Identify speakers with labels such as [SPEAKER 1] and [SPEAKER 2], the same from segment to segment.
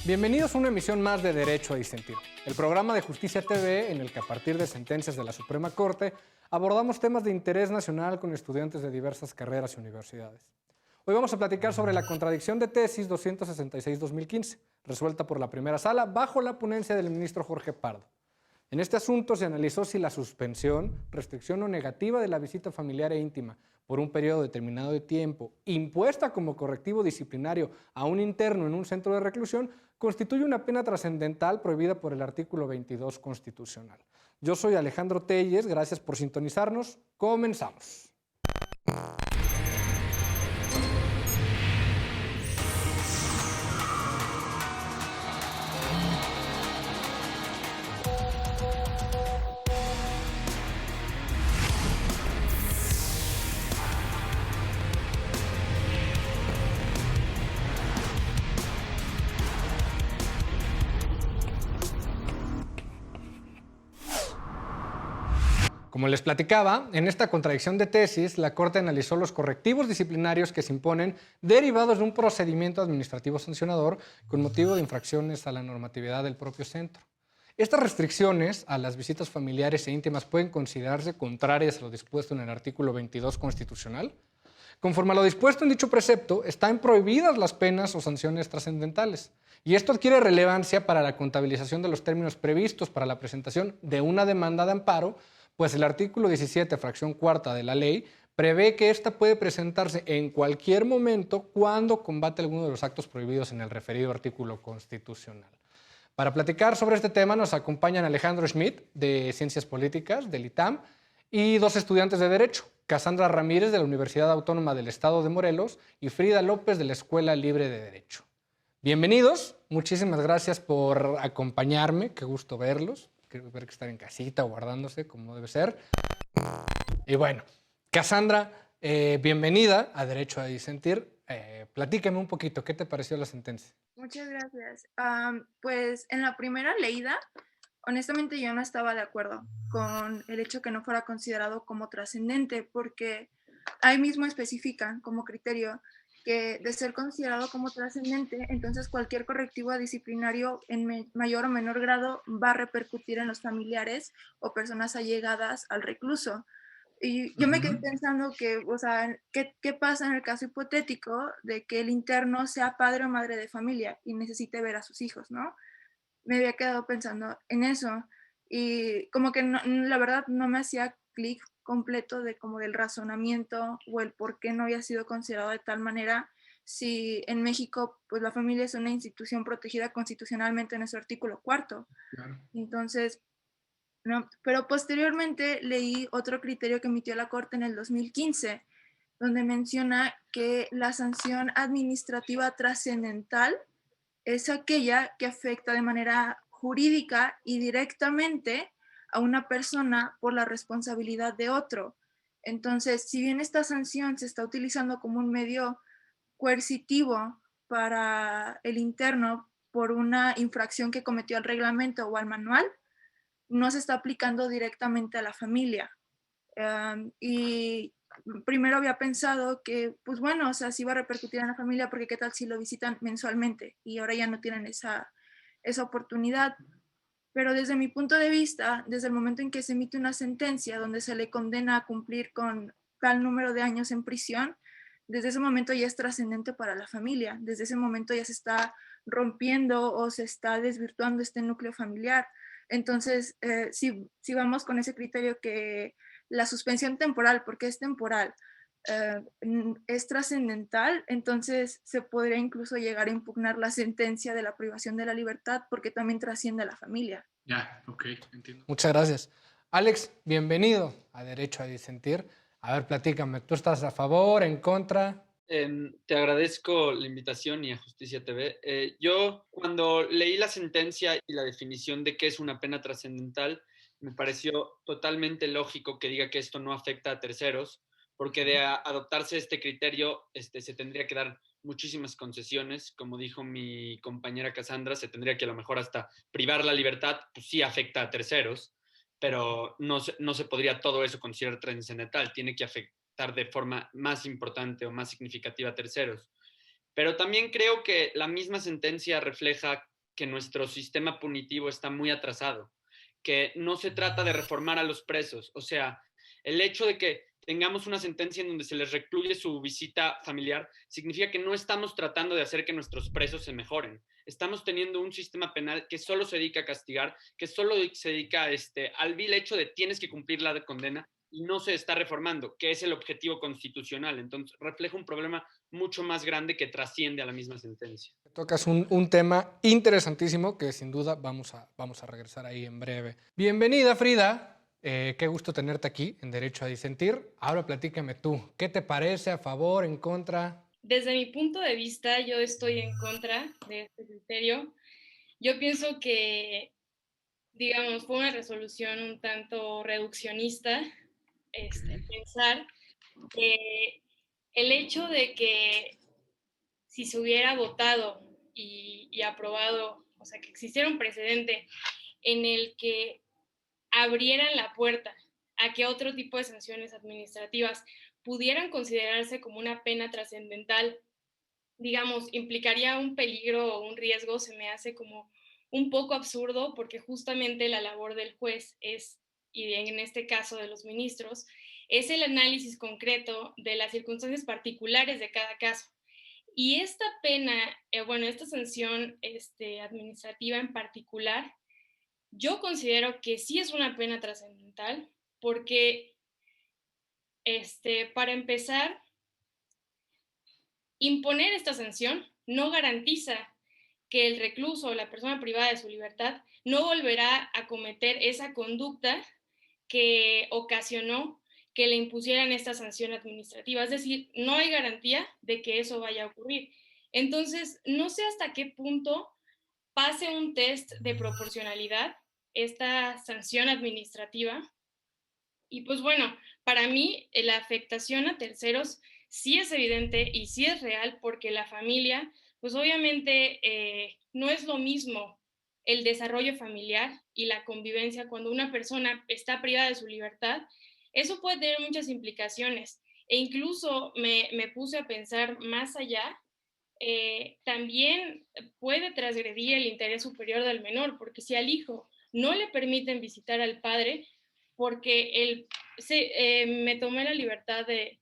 [SPEAKER 1] Bienvenidos a una emisión más de Derecho a Disentir, el programa de Justicia TV en el que a partir de sentencias de la Suprema Corte abordamos temas de interés nacional con estudiantes de diversas carreras y universidades. Hoy vamos a platicar sobre la contradicción de tesis 266-2015, resuelta por la primera sala bajo la ponencia del ministro Jorge Pardo. En este asunto se analizó si la suspensión, restricción o negativa de la visita familiar e íntima por un periodo determinado de tiempo, impuesta como correctivo disciplinario a un interno en un centro de reclusión, constituye una pena trascendental prohibida por el artículo 22 constitucional. Yo soy Alejandro Telles, gracias por sintonizarnos. Comenzamos. Como les platicaba, en esta contradicción de tesis, la Corte analizó los correctivos disciplinarios que se imponen derivados de un procedimiento administrativo sancionador con motivo de infracciones a la normatividad del propio centro. Estas restricciones a las visitas familiares e íntimas pueden considerarse contrarias a lo dispuesto en el artículo 22 constitucional. Conforme a lo dispuesto en dicho precepto, están prohibidas las penas o sanciones trascendentales. Y esto adquiere relevancia para la contabilización de los términos previstos para la presentación de una demanda de amparo, pues el artículo 17, fracción cuarta de la ley, prevé que ésta puede presentarse en cualquier momento cuando combate alguno de los actos prohibidos en el referido artículo constitucional. Para platicar sobre este tema nos acompañan Alejandro Schmidt, de Ciencias Políticas, del ITAM, y dos estudiantes de Derecho, Cassandra Ramírez, de la Universidad Autónoma del Estado de Morelos, y Frida López, de la Escuela Libre de Derecho. Bienvenidos, muchísimas gracias por acompañarme, qué gusto verlos. Quiero ver que están en casita o guardándose como debe ser. Y bueno, Cassandra, bienvenida a Derecho a Disentir. Platícame un poquito, ¿qué te pareció la sentencia?
[SPEAKER 2] Muchas gracias. Pues en la primera leída, honestamente yo no estaba de acuerdo con el hecho que no fuera considerado como trascendente, porque ahí mismo especifican como criterio que de ser considerado como trascendente, entonces cualquier correctivo disciplinario en mayor o menor grado va a repercutir en los familiares o personas allegadas al recluso. Y yo me quedé pensando que, o sea, ¿qué pasa en el caso hipotético de que el interno sea padre o madre de familia y necesite ver a sus hijos, ¿no? Me había quedado pensando en eso y como que la verdad no me hacía clic completo de como del razonamiento o el por qué no había sido considerado de tal manera si en México pues la familia es una institución protegida constitucionalmente en su artículo cuarto.
[SPEAKER 1] Claro.
[SPEAKER 2] Entonces, ¿no? Pero posteriormente leí otro criterio que emitió la Corte en el 2015, donde menciona que la sanción administrativa trascendental es aquella que afecta de manera jurídica y directamente a una persona por la responsabilidad de otro. Entonces, si bien esta sanción se está utilizando como un medio coercitivo para el interno por una infracción que cometió al reglamento o al manual, no se está aplicando directamente a la familia. Y primero había pensado que, pues bueno, o sea, sí va a repercutir en la familia porque qué tal si lo visitan mensualmente y ahora ya no tienen esa oportunidad. Pero desde mi punto de vista, desde el momento en que se emite una sentencia donde se le condena a cumplir con tal número de años en prisión, desde ese momento ya es trascendente para la familia, desde ese momento ya se está rompiendo o se está desvirtuando este núcleo familiar. Entonces, si vamos con ese criterio que la suspensión temporal, porque es temporal, es trascendental, entonces se podría incluso llegar a impugnar la sentencia de la privación de la libertad porque también trasciende a la familia.
[SPEAKER 1] Ya, ok, entiendo. Muchas gracias. Alex, bienvenido a Derecho a Disentir. A ver, platícame, ¿tú estás a favor, en contra?
[SPEAKER 3] Te agradezco la invitación y a Justicia TV. Yo cuando leí la sentencia y la definición de qué es una pena trascendental, me pareció totalmente lógico que diga que esto no afecta a terceros, porque de adoptarse este criterio se tendría que dar muchísimas concesiones. Como dijo mi compañera Cassandra, se tendría que a lo mejor hasta privar la libertad, pues sí afecta a terceros, pero no se podría todo eso considerar trascendental, tiene que afectar de forma más importante o más significativa a terceros. Pero también creo que la misma sentencia refleja que nuestro sistema punitivo está muy atrasado, que no se trata de reformar a los presos. O sea, el hecho de que tengamos una sentencia en donde se les recluye su visita familiar significa que no estamos tratando de hacer que nuestros presos se mejoren. Estamos teniendo un sistema penal que solo se dedica a castigar, que solo se dedica al vil hecho de tienes que cumplir la condena, y no se está reformando, que es el objetivo constitucional. Entonces, refleja un problema mucho más grande que trasciende a la misma sentencia.
[SPEAKER 1] Tocas un tema interesantísimo que sin duda vamos a regresar ahí en breve. Bienvenida, Frida. Qué gusto tenerte aquí en Derecho a Disentir. Ahora platícame tú, ¿qué te parece? ¿A favor? ¿En contra?
[SPEAKER 4] Desde mi punto de vista, yo estoy en contra de este criterio. Yo pienso que, digamos, fue una resolución un tanto reduccionista, pensar que el hecho de que si se hubiera votado y aprobado, o sea, que existiera un precedente en el que abrieran la puerta a que otro tipo de sanciones administrativas pudieran considerarse como una pena trascendental, digamos, implicaría un peligro o un riesgo, se me hace como un poco absurdo, porque justamente la labor del juez es, y en este caso de los ministros, es el análisis concreto de las circunstancias particulares de cada caso. Y esta pena, esta sanción administrativa en particular, yo considero que sí es una pena trascendental, porque para empezar, imponer esta sanción no garantiza que el recluso o la persona privada de su libertad no volverá a cometer esa conducta que ocasionó que le impusieran esta sanción administrativa. Es decir, no hay garantía de que eso vaya a ocurrir. Entonces, no sé hasta qué punto pase un test de proporcionalidad esta sanción administrativa. Y pues bueno, para mí la afectación a terceros sí es evidente y sí es real, porque la familia, pues obviamente no es lo mismo el desarrollo familiar y la convivencia cuando una persona está privada de su libertad. Eso puede tener muchas implicaciones, e incluso me puse a pensar más allá. También puede transgredir el interés superior del menor, porque si al hijo no le permiten visitar al padre, porque me tomé la libertad de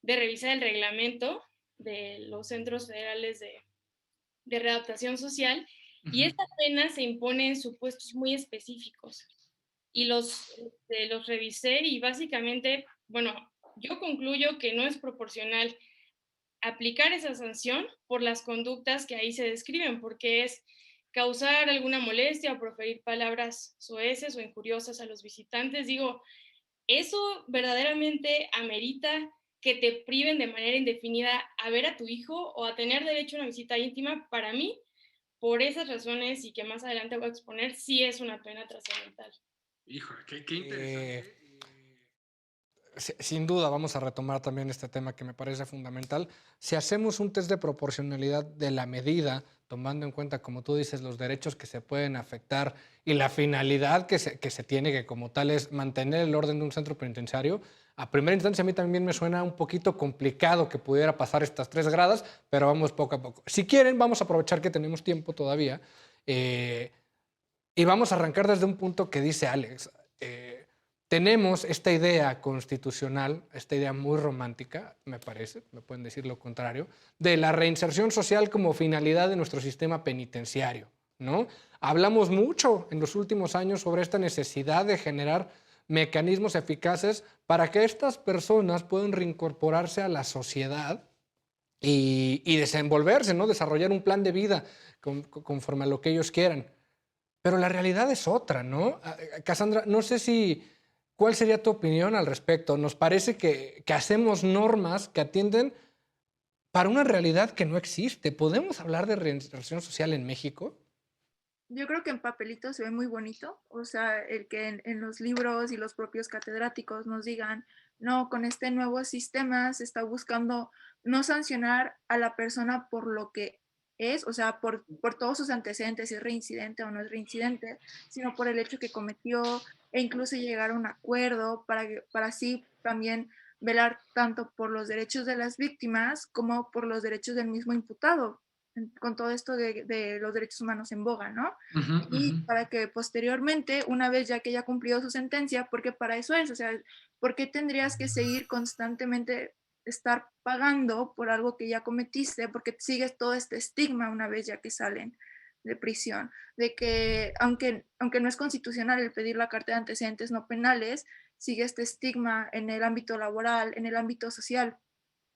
[SPEAKER 4] revisar el reglamento de los centros federales de readaptación social, y esta pena se impone en supuestos muy específicos. Y los revisé y básicamente, bueno, yo concluyo que no es proporcional aplicar esa sanción por las conductas que ahí se describen, porque es causar alguna molestia o proferir palabras soeces o injuriosas a los visitantes. Digo, eso verdaderamente amerita que te priven de manera indefinida a ver a tu hijo o a tener derecho a una visita íntima. Para mí, por esas razones, y que más adelante voy a exponer, sí es una pena trascendental.
[SPEAKER 5] Híjole, qué interesante.
[SPEAKER 1] Sin duda vamos a retomar también este tema que me parece fundamental. Si hacemos un test de proporcionalidad de la medida, tomando en cuenta, como tú dices, los derechos que se pueden afectar y la finalidad que se tiene, que como tal es mantener el orden de un centro penitenciario, a primera instancia a mí también me suena un poquito complicado que pudiera pasar estas 3 gradas, pero vamos poco a poco. Si quieren, vamos a aprovechar que tenemos tiempo todavía y vamos a arrancar desde un punto que dice Alex. Tenemos esta idea constitucional, esta idea muy romántica, me parece, me pueden decir lo contrario, de la reinserción social como finalidad de nuestro sistema penitenciario, ¿no? Hablamos mucho en los últimos años sobre esta necesidad de generar mecanismos eficaces para que estas personas puedan reincorporarse a la sociedad y desenvolverse, ¿no? Desarrollar un plan de vida conforme a lo que ellos quieran. Pero la realidad es otra, ¿no? Cassandra, no sé si... ¿Cuál sería tu opinión al respecto? Nos parece que hacemos normas que atienden para una realidad que no existe. ¿Podemos hablar de reinserción social en México?
[SPEAKER 2] Yo creo que en papelito se ve muy bonito, o sea, el que en los libros y los propios catedráticos nos digan, no, con este nuevo sistema se está buscando no sancionar a la persona por lo que es, o sea, por todos sus antecedentes, si es reincidente o no es reincidente, sino por el hecho que cometió, e incluso llegar a un acuerdo para así también velar tanto por los derechos de las víctimas como por los derechos del mismo imputado. con todo esto de los derechos humanos en boga, ¿no?
[SPEAKER 5] Ujú,
[SPEAKER 2] Y
[SPEAKER 5] ujú.
[SPEAKER 2] para que posteriormente, una vez ya que ella cumplió su sentencia, porque para eso es, o sea, ¿por qué tendrías que seguir constantemente estar pagando por algo que ya cometiste? Porque sigues todo este estigma una vez ya que salen de prisión, de que aunque no es constitucional el pedir la carta de antecedentes no penales, sigue este estigma en el ámbito laboral, en el ámbito social.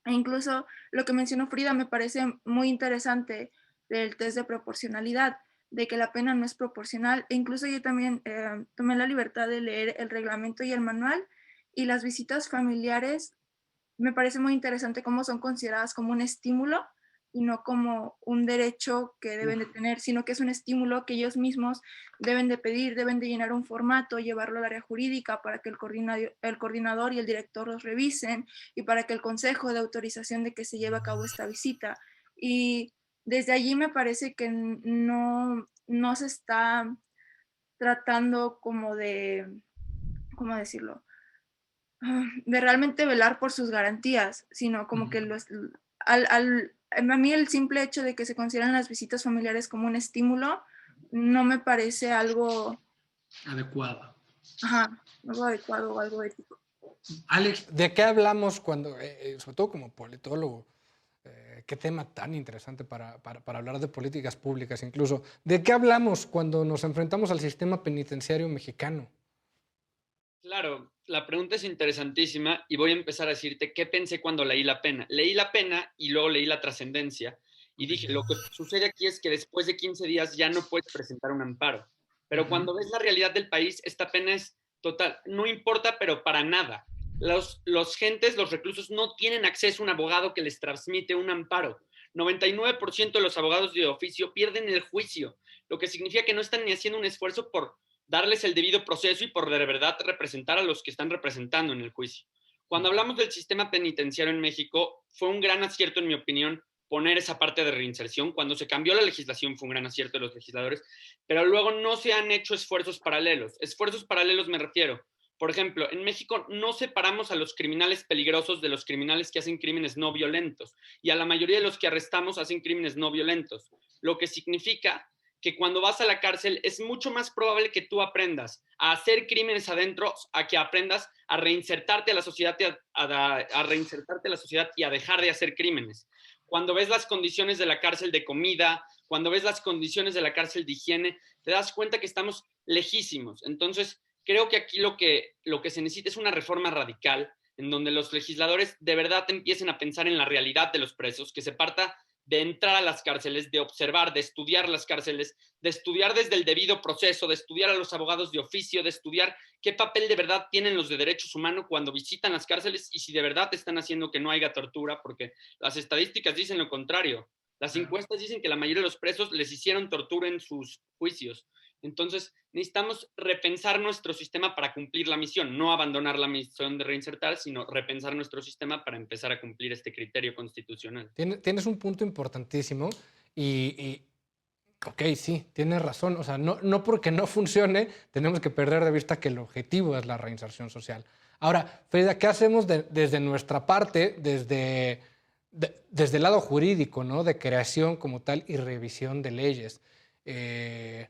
[SPEAKER 2] E incluso lo que mencionó Frida me parece muy interesante del test de proporcionalidad, de que la pena no es proporcional. E incluso yo también tomé la libertad de leer el reglamento y el manual, y las visitas familiares me parece muy interesante cómo son consideradas como un estímulo y no como un derecho que deben de
[SPEAKER 5] Uf,
[SPEAKER 2] tener, sino que es un estímulo que ellos mismos deben de pedir, deben de llenar un formato, llevarlo al área jurídica para que el coordinador y el director los revisen y para que el consejo de autorización de que se lleve a cabo esta visita. Y desde allí me parece que no se está tratando como de, ¿cómo decirlo? De realmente velar por sus garantías, sino como que
[SPEAKER 5] ujú.
[SPEAKER 2] a mí el simple hecho de que se consideran las visitas familiares como un estímulo no me parece algo,
[SPEAKER 5] Adecuado.
[SPEAKER 2] ajá, algo adecuado o algo ético.
[SPEAKER 5] Alex,
[SPEAKER 1] ¿De qué hablamos cuando, sobre todo como politólogo, qué tema tan interesante para hablar de políticas públicas incluso, ¿de qué hablamos cuando nos enfrentamos al sistema penitenciario mexicano?
[SPEAKER 3] Claro, la pregunta es interesantísima y voy a empezar a decirte qué pensé cuando leí la pena. Leí la pena y luego leí la trascendencia y dije, lo que sucede aquí es que después de 15 días ya no puedes presentar un amparo. Pero
[SPEAKER 5] ujú,
[SPEAKER 3] cuando ves la realidad del país, esta pena es total, no importa, pero para nada. Los gentes, los reclusos no tienen acceso a un abogado que les transmite un amparo. 99% de los abogados de oficio pierden el juicio, lo que significa que no están ni haciendo un esfuerzo por darles el debido proceso y por de verdad representar a los que están representando en el juicio. Cuando hablamos del sistema penitenciario en México, fue un gran acierto, en mi opinión, poner esa parte de reinserción. Cuando se cambió la legislación fue un gran acierto de los legisladores, pero luego no se han hecho esfuerzos paralelos. Esfuerzos paralelos me refiero. Por ejemplo, en México no separamos a los criminales peligrosos de los criminales que hacen crímenes no violentos y a la mayoría de los que arrestamos hacen crímenes no violentos, lo que significa que cuando vas a la cárcel es mucho más probable que tú aprendas a hacer crímenes adentro a que aprendas a reinsertarte a la sociedad, a reinsertarte a la sociedad y a dejar de hacer crímenes. Cuando ves las condiciones de la cárcel de comida, cuando ves las condiciones de la cárcel de higiene, te das cuenta que estamos lejísimos. Entonces, creo que aquí lo que se necesita es una reforma radical en donde los legisladores de verdad empiecen a pensar en la realidad de los presos, que se parta de entrar a las cárceles, de observar, de estudiar las cárceles, de estudiar desde el debido proceso, de estudiar a los abogados de oficio, de estudiar qué papel de verdad tienen los de derechos humanos cuando visitan las cárceles y si de verdad están haciendo que no haya tortura, porque las estadísticas dicen lo contrario. Las
[SPEAKER 5] claro.
[SPEAKER 3] encuestas dicen que la mayoría de los presos les hicieron tortura en sus juicios. Entonces, necesitamos repensar nuestro sistema para cumplir la misión, no abandonar la misión de reinsertar, sino repensar nuestro sistema para empezar a cumplir este criterio constitucional.
[SPEAKER 1] Tienes un punto importantísimo y, ok, sí, tienes razón. O sea, no porque no funcione, tenemos que perder de vista que el objetivo es la reinserción social. Ahora, Frida, ¿qué hacemos desde nuestra parte, desde el lado jurídico, ¿no? De creación como tal y revisión de leyes? Eh,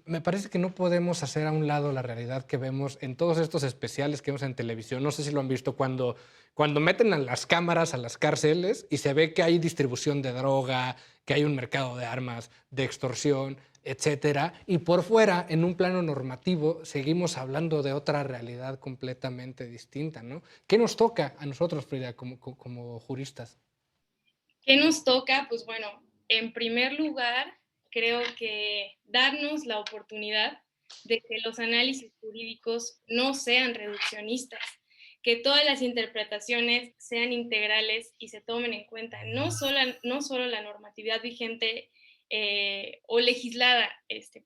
[SPEAKER 1] Me parece que no podemos hacer a un lado la realidad que vemos en todos estos especiales que vemos en televisión. No sé si lo han visto cuando meten a las cámaras a las cárceles y se ve que hay distribución de droga, que hay un mercado de armas, de extorsión, etcétera. Y por fuera, en un plano normativo, seguimos hablando de otra realidad completamente distinta, ¿no? ¿Qué nos toca a nosotros, Frida, como juristas?
[SPEAKER 4] ¿Qué nos toca? Pues bueno, en primer lugar, creo que darnos la oportunidad de que los análisis jurídicos no sean reduccionistas, que todas las interpretaciones sean integrales y se tomen en cuenta no solo la normatividad vigente o legislada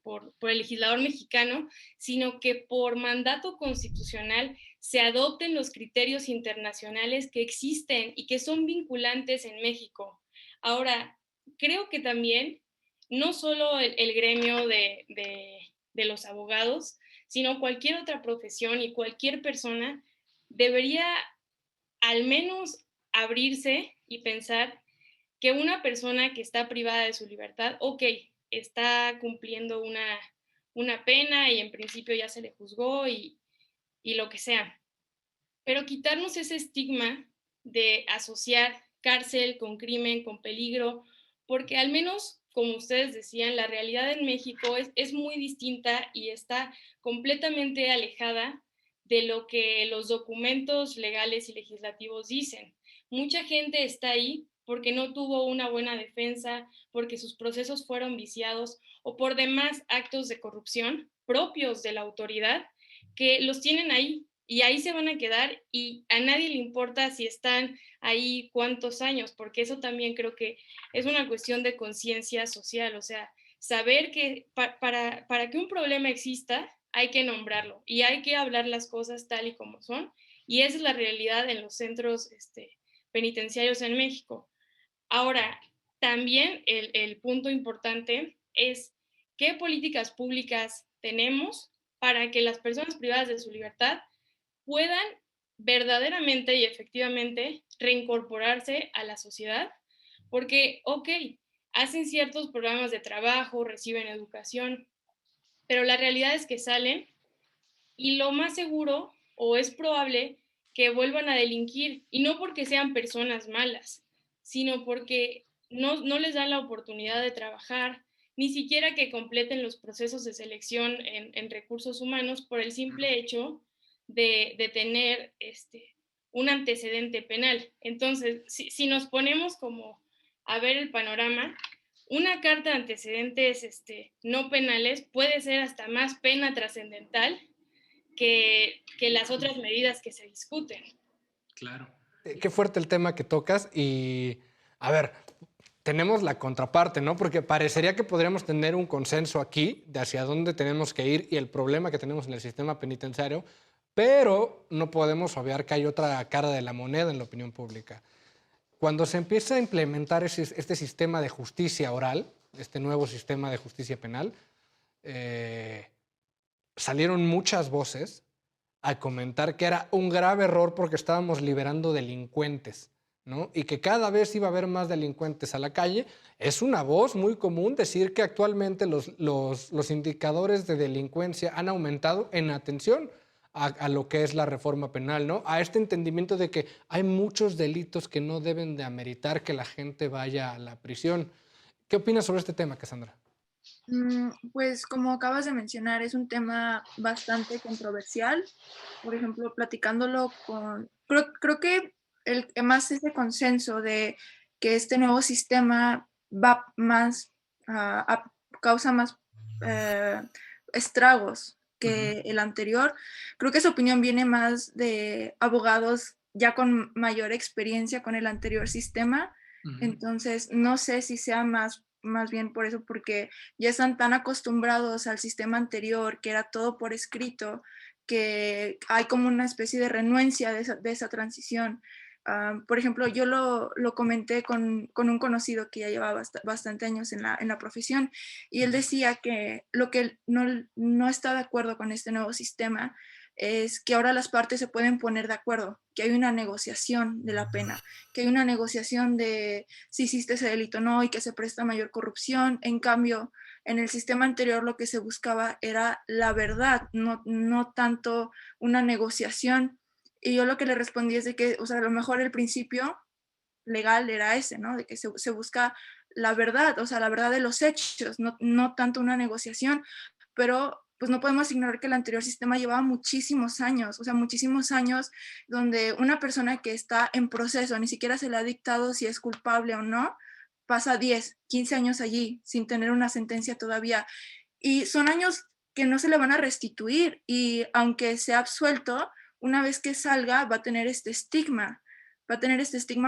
[SPEAKER 4] por el legislador mexicano, sino que por mandato constitucional se adopten los criterios internacionales que existen y que son vinculantes en México. Ahora, creo que también no solo el gremio de los abogados, sino cualquier otra profesión y cualquier persona debería al menos abrirse y pensar que una persona que está privada de su libertad, ok, está cumpliendo una pena y en principio ya se le juzgó y lo que sea. Pero quitarnos ese estigma de asociar cárcel con crimen, con peligro, porque al menos, como ustedes decían, la realidad en México es muy distinta y está completamente alejada de lo que los documentos legales y legislativos dicen. Mucha gente está ahí porque no tuvo una buena defensa, porque sus procesos fueron viciados o por demás actos de corrupción propios de la autoridad que los tienen ahí y ahí se van a quedar y a nadie le importa si están ahí cuántos años, porque eso también creo que es una cuestión de conciencia social, o sea, saber que para que un problema exista hay que nombrarlo y hay que hablar las cosas tal y como son, y esa es la realidad en los centros penitenciarios en México. Ahora, también el punto importante es qué políticas públicas tenemos para que las personas privadas de su libertad puedan verdaderamente y efectivamente reincorporarse a la sociedad, porque, ok, hacen ciertos programas de trabajo, reciben educación, pero la realidad es que salen y lo más seguro o es probable que vuelvan a delinquir, y no porque sean personas malas, sino porque no les dan la oportunidad de trabajar, ni siquiera que completen los procesos de selección en recursos humanos por el simple hecho de tener un antecedente penal. Entonces, si nos ponemos como a ver el panorama, una carta de antecedentes no penales puede ser hasta más pena trascendental que las otras medidas que se discuten.
[SPEAKER 5] Claro.
[SPEAKER 1] Qué fuerte el tema que tocas y, a ver, tenemos la contraparte, ¿no? Porque parecería que podríamos tener un consenso aquí de hacia dónde tenemos que ir y el problema que tenemos en el sistema penitenciario, pero no podemos obviar que hay otra cara de la moneda en la opinión pública. Cuando se empieza a implementar este sistema de justicia oral, este nuevo sistema de justicia penal, salieron muchas voces a comentar que era un grave error porque estábamos liberando delincuentes, ¿no? Y que cada vez iba a haber más delincuentes a la calle. Es una voz muy común decir que actualmente los indicadores de delincuencia han aumentado en atención a lo que es la reforma penal, ¿no? A este entendimiento de que hay muchos delitos que no deben de ameritar que la gente vaya a la prisión. ¿Qué opinas sobre este tema, Cassandra?
[SPEAKER 2] Pues como acabas de mencionar, es un tema bastante controversial. Por ejemplo, platicándolo con... Creo que más ese consenso de que este nuevo sistema va más, causa más eh, estragos que el anterior. Creo que esa opinión viene más de abogados ya con mayor experiencia con el anterior sistema. Entonces, no sé si sea más bien por eso, porque ya están tan acostumbrados al sistema anterior, que era todo por escrito, que hay como una especie de renuencia de esa transición. Por ejemplo, yo lo comenté con un conocido que ya llevaba bastante años en la profesión, y él decía que lo que no está de acuerdo con este nuevo sistema es que ahora las partes se pueden poner de acuerdo, que hay una negociación de la pena, que hay una negociación de si hiciste ese delito o no y que se presta mayor corrupción. En cambio, en el sistema anterior lo que se buscaba era la verdad, no tanto una negociación. Y yo lo que le respondí es de que, o sea, a lo mejor el principio legal era ese, ¿no? De que se busca la verdad, o sea, la verdad de los hechos, no tanto una negociación, pero pues no podemos ignorar que el anterior sistema llevaba muchísimos años, o sea, muchísimos años donde una persona que está en proceso, ni siquiera se le ha dictado si es culpable o no, pasa 10, 15 años allí sin tener una sentencia todavía. Y son años que no se le van a restituir y aunque sea absuelto, una vez que salga va a tener este estigma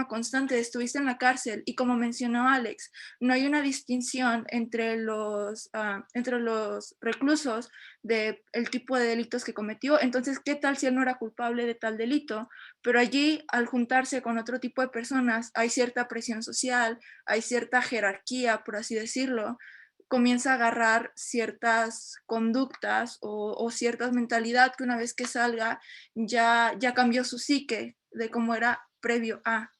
[SPEAKER 2] constante de estuviste en la cárcel. Y como mencionó Alex, no hay una distinción entre los reclusos del tipo de delitos que cometió. Entonces, ¿qué tal si él no era culpable de tal delito? Pero allí, al juntarse con otro tipo de personas, hay cierta presión social, hay cierta jerarquía, por así decirlo, comienza a agarrar ciertas conductas o ciertas mentalidad que una vez que salga ya cambió su psique de cómo era previo a.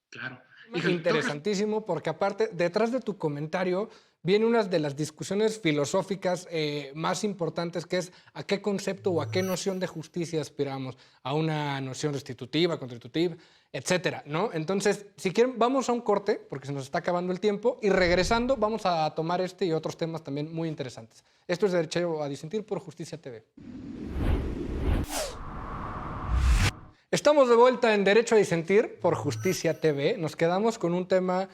[SPEAKER 5] Claro. Híjole,
[SPEAKER 1] interesantísimo, porque aparte, detrás de tu comentario viene una de las discusiones filosóficas más importantes, que es a qué concepto o a qué noción de justicia aspiramos, a una noción restitutiva, constitutiva, etcétera, ¿no? Entonces, si quieren, vamos a un corte, porque se nos está acabando el tiempo, y regresando vamos a tomar este y otros temas también muy interesantes. Esto es Derecho a Disentir por Justicia TV. Estamos de vuelta en Derecho a Disentir por Justicia TV. Nos quedamos con un tema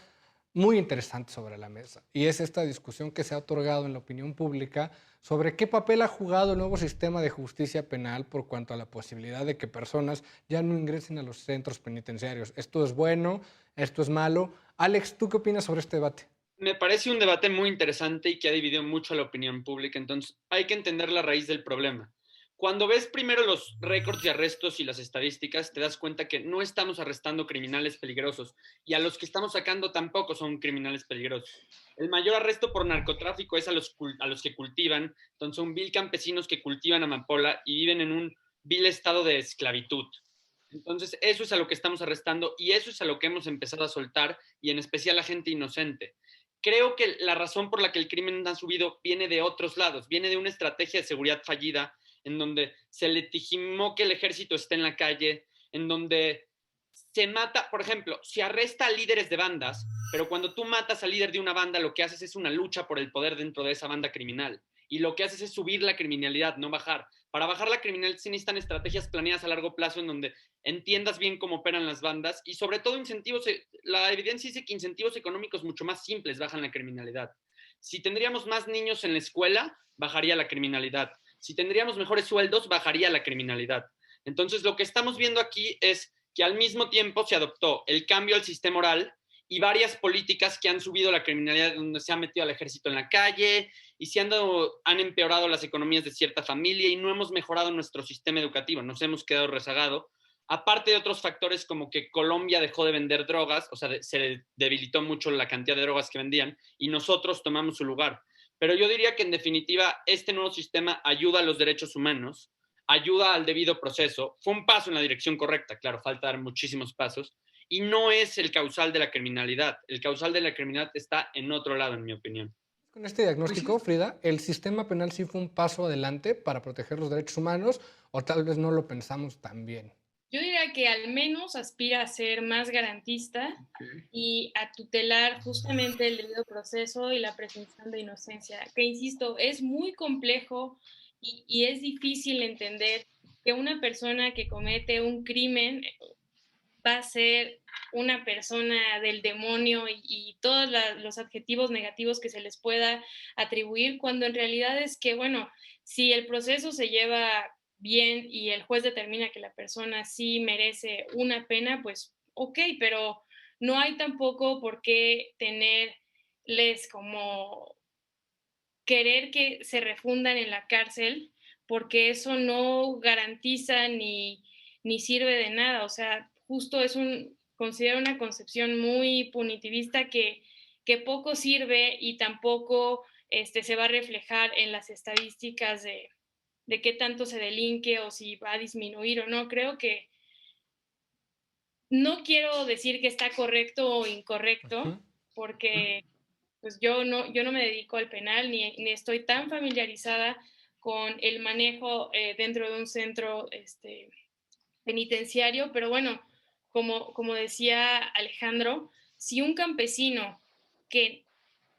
[SPEAKER 1] muy interesante sobre la mesa, y es esta discusión que se ha otorgado en la opinión pública sobre qué papel ha jugado el nuevo sistema de justicia penal por cuanto a la posibilidad de que personas ya no ingresen a los centros penitenciarios. ¿Esto es bueno? ¿Esto es malo? Alex, ¿tú qué opinas sobre este debate?
[SPEAKER 3] Me parece un debate muy interesante y que ha dividido mucho a la opinión pública, entonces hay que entender la raíz del problema. Cuando ves primero los récords de arrestos y las estadísticas, te das cuenta que no estamos arrestando criminales peligrosos y a los que estamos sacando tampoco son criminales peligrosos. El mayor arresto por narcotráfico es a los que cultivan, entonces son vil campesinos que cultivan amapola y viven en un vil estado de esclavitud. Entonces eso es a lo que estamos arrestando y eso es a lo que hemos empezado a soltar, y en especial a gente inocente. Creo que la razón por la que el crimen ha subido viene de otros lados, viene de una estrategia de seguridad fallida, en donde se legitimó que el ejército esté en la calle, en donde se mata, por ejemplo, se arresta a líderes de bandas, pero cuando tú matas al líder de una banda, lo que haces es una lucha por el poder dentro de esa banda criminal. Y lo que haces es subir la criminalidad, no bajar. Para bajar la criminalidad se necesitan estrategias planeadas a largo plazo en donde entiendas bien cómo operan las bandas y sobre todo incentivos. La evidencia dice que incentivos económicos mucho más simples bajan la criminalidad. Si tendríamos más niños en la escuela, bajaría la criminalidad. Si tendríamos mejores sueldos, bajaría la criminalidad. Entonces, lo que estamos viendo aquí es que al mismo tiempo se adoptó el cambio al sistema oral y varias políticas que han subido la criminalidad, donde se ha metido al ejército en la calle y han empeorado las economías de cierta familia y no hemos mejorado nuestro sistema educativo, nos hemos quedado rezagados. Aparte de otros factores como que Colombia dejó de vender drogas, o sea, se debilitó mucho la cantidad de drogas que vendían y nosotros tomamos su lugar. Pero yo diría que en definitiva este nuevo sistema ayuda a los derechos humanos, ayuda al debido proceso, fue un paso en la dirección correcta, claro, falta dar muchísimos pasos, y no es el causal de la criminalidad. El causal de la criminalidad está en otro lado, en mi opinión.
[SPEAKER 1] Con este diagnóstico, Frida, ¿el sistema penal sí fue un paso adelante para proteger los derechos humanos o tal vez no lo pensamos tan bien?
[SPEAKER 4] Yo diría que al menos aspira a ser más garantista y a tutelar justamente el debido proceso y la presunción de inocencia, que insisto, es muy complejo y es difícil entender que una persona que comete un crimen va a ser una persona del demonio y todos los adjetivos negativos que se les pueda atribuir, cuando en realidad es que, bueno, si el proceso se lleva bien y el juez determina que la persona sí merece una pena, pues ok, pero no hay tampoco por qué tenerles como querer que se refundan en la cárcel, porque eso no garantiza ni sirve de nada. O sea, justo considero una concepción muy punitivista que poco sirve y tampoco se va a reflejar en las estadísticas de qué tanto se delinque o si va a disminuir o no. Creo que no quiero decir que está correcto o incorrecto, porque pues yo no me dedico al penal ni estoy tan familiarizada con el manejo dentro de un centro penitenciario, pero bueno, como decía Alejandro, si un campesino que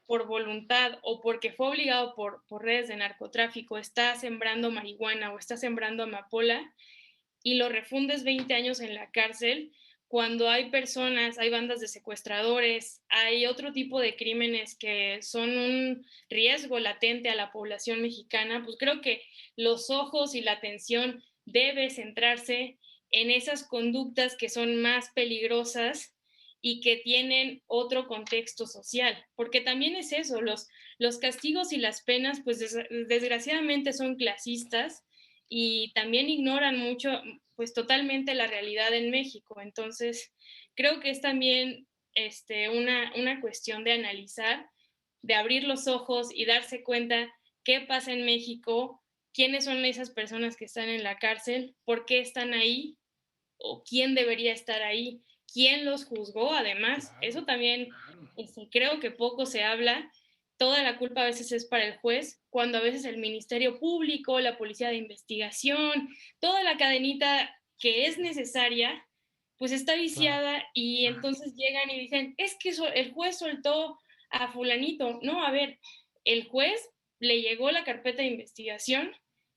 [SPEAKER 4] por voluntad o porque fue obligado por redes de narcotráfico está sembrando marihuana o está sembrando amapola y lo refundes 20 años en la cárcel, cuando hay personas, hay bandas de secuestradores, hay otro tipo de crímenes que son un riesgo latente a la población mexicana, pues creo que los ojos y la atención debe centrarse en esas conductas que son más peligrosas y que tienen otro contexto social, porque también es eso, los castigos y las penas, pues desgraciadamente son clasistas y también ignoran mucho, pues totalmente la realidad en México. Entonces, creo que es también una cuestión de analizar, de abrir los ojos y darse cuenta qué pasa en México, quiénes son esas personas que están en la cárcel, por qué están ahí o quién debería estar ahí, quién los juzgó, además.
[SPEAKER 1] Claro,
[SPEAKER 4] Eso también
[SPEAKER 5] Claro.
[SPEAKER 4] creo que poco se habla. Toda la culpa a veces es para el juez, cuando a veces el Ministerio Público, la Policía de Investigación, toda la cadenita que es necesaria, pues está
[SPEAKER 1] claro.
[SPEAKER 4] viciada y entonces llegan y dicen, es que el juez soltó a fulanito. No, a ver, el juez le llegó la carpeta de investigación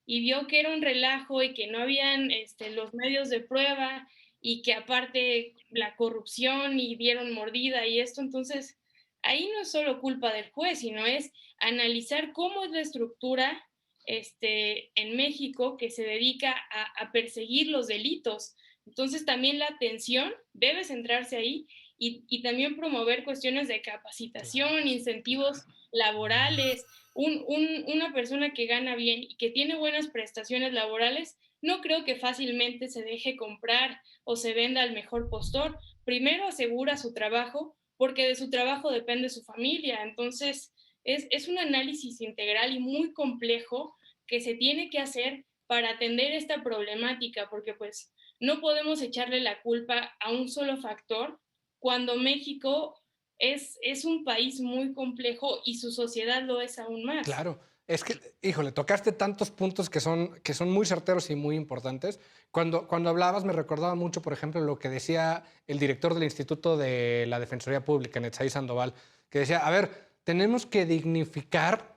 [SPEAKER 4] y vio que era un relajo y que no habían los medios de prueba y que aparte la corrupción y dieron mordida y esto, entonces ahí no es solo culpa del juez, sino es analizar cómo es la estructura en México que se dedica a perseguir los delitos. Entonces también la atención debe centrarse ahí y también promover cuestiones de
[SPEAKER 1] Claro.
[SPEAKER 4] capacitación, incentivos laborales. Una persona que gana bien y que tiene buenas prestaciones laborales, no creo que fácilmente se deje comprar o se venda al mejor postor. Primero asegura su trabajo, porque de su trabajo depende su familia. Entonces, es un análisis integral y muy complejo que se tiene que hacer para atender esta problemática, porque pues no podemos echarle la culpa a un solo factor cuando México es un país muy complejo y su sociedad lo es aún más.
[SPEAKER 1] Claro, es que, híjole, tocaste tantos puntos que son muy certeros y muy importantes. Cuando hablabas me recordaba mucho, por ejemplo, lo que decía el director del Instituto de la Defensoría Pública, Netzaí Sandoval, que decía, a ver, tenemos que dignificar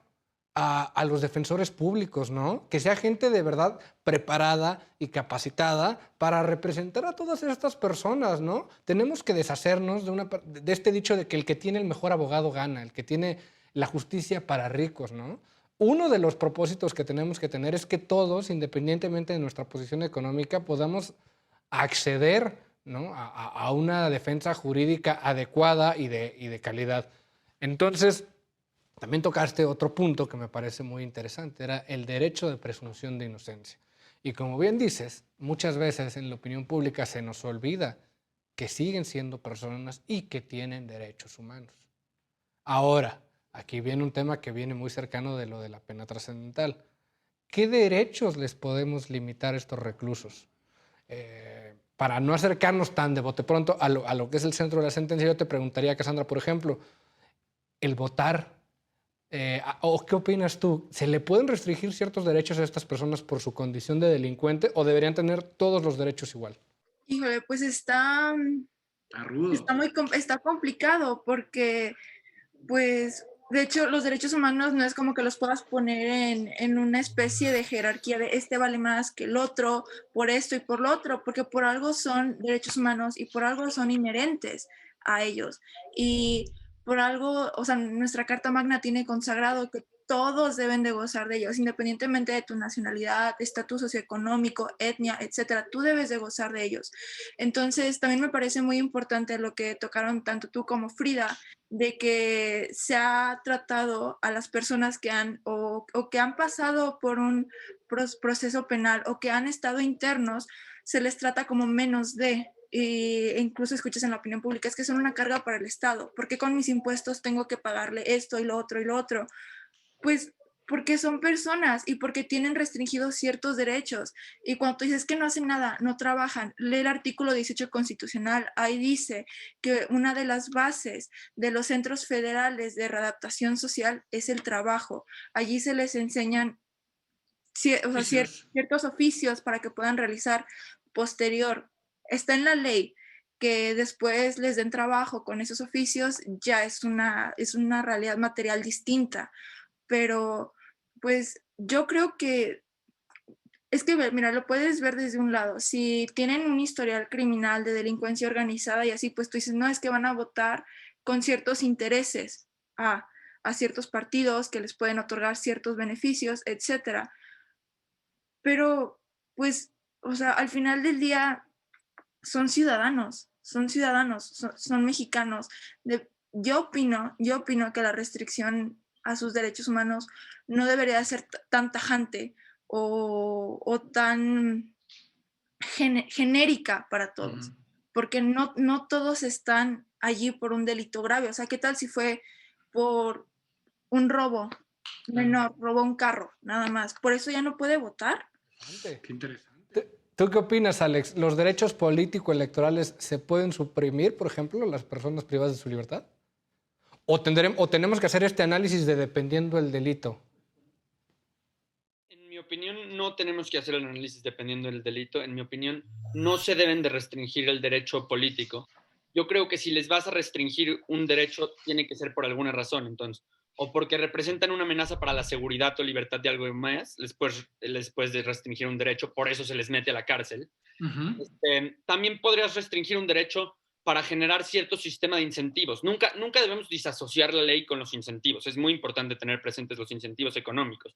[SPEAKER 1] a los defensores públicos, ¿no? Que sea gente de verdad preparada y capacitada para representar a todas estas personas, ¿no? Tenemos que deshacernos de este dicho de que el que tiene el mejor abogado gana, el que tiene la justicia para ricos, ¿no? Uno de los propósitos que tenemos que tener es que todos, independientemente de nuestra posición económica, podamos acceder, ¿no? a una defensa jurídica adecuada y de calidad. Entonces, también tocaste otro punto que me parece muy interesante, era el derecho de presunción de inocencia. Y como bien dices, muchas veces en la opinión pública se nos olvida que siguen siendo personas y que tienen derechos humanos. Ahora, aquí viene un tema que viene muy cercano de lo de la pena trascendental. ¿Qué derechos les podemos limitar a estos reclusos? Para no acercarnos tan de bote pronto a lo que es el centro de la sentencia, yo te preguntaría, Cassandra, por ejemplo, el votar. ¿O qué opinas tú? ¿Se le pueden restringir ciertos derechos a estas personas por su condición de delincuente o deberían tener todos los derechos igual?
[SPEAKER 2] Híjole, pues
[SPEAKER 5] Está rudo.
[SPEAKER 2] está complicado porque, pues, de hecho, los derechos humanos no es como que los puedas poner en una especie de jerarquía de este vale más que el otro, por esto y por lo otro, porque por algo son derechos humanos y por algo son inherentes a ellos. Y por algo, o sea, nuestra Carta Magna tiene consagrado que todos deben de gozar de ellos, independientemente de tu nacionalidad, estatus socioeconómico, etnia, etcétera, tú debes de gozar de ellos. Entonces, también me parece muy importante lo que tocaron tanto tú como Frida, de que se ha tratado a las personas que han o que han pasado por un proceso penal o que han estado internos, se les trata como menos de, e incluso escuchas en la opinión pública, es que son una carga para el Estado, porque con mis impuestos tengo que pagarle esto y lo otro y lo otro. Pues porque son personas y porque tienen restringidos ciertos derechos. Y cuando tú dices que no hacen nada, no trabajan, lee el artículo 18 constitucional, ahí dice que una de las bases de los centros federales de readaptación social es el trabajo. Allí se les enseñan o sea,
[SPEAKER 5] Vicios.
[SPEAKER 2] ciertos oficios para que puedan realizar posterior. Está en la ley que después les den trabajo con esos oficios, ya es una realidad material distinta, pero pues yo creo que es que, mira, lo puedes ver desde un lado. Si tienen un historial criminal de delincuencia organizada y así, pues tú dices, no, es que van a votar con ciertos intereses a ciertos partidos que les pueden otorgar ciertos beneficios, etcétera. Pero, pues, o sea, al final del día son ciudadanos, son mexicanos. Yo opino que la restricción a sus derechos humanos no debería ser tan tajante o tan genérica para todos, porque no todos están allí por un delito grave. O sea, ¿qué tal si fue por un robo menor, robó un carro, nada más? ¿Por eso ya no puede votar?
[SPEAKER 1] Interesante.
[SPEAKER 5] Qué interesante.
[SPEAKER 1] ¿Tú qué opinas, Alex? ¿Los derechos político-electorales se pueden suprimir, por ejemplo, las personas privadas de su libertad? ¿O tenemos que hacer este análisis de dependiendo del delito?
[SPEAKER 3] En mi opinión, no tenemos que hacer el análisis dependiendo del delito. En mi opinión, no se deben de restringir el derecho político. Yo creo que si les vas a restringir un derecho, tiene que ser por alguna razón, entonces. O porque representan una amenaza para la seguridad o libertad de algo más, les puedes de restringir un derecho, por eso se les mete a la cárcel. También podrías restringir un derecho para generar cierto sistema de incentivos. Nunca debemos disasociar la ley con los incentivos. Es muy importante tener presentes los incentivos económicos.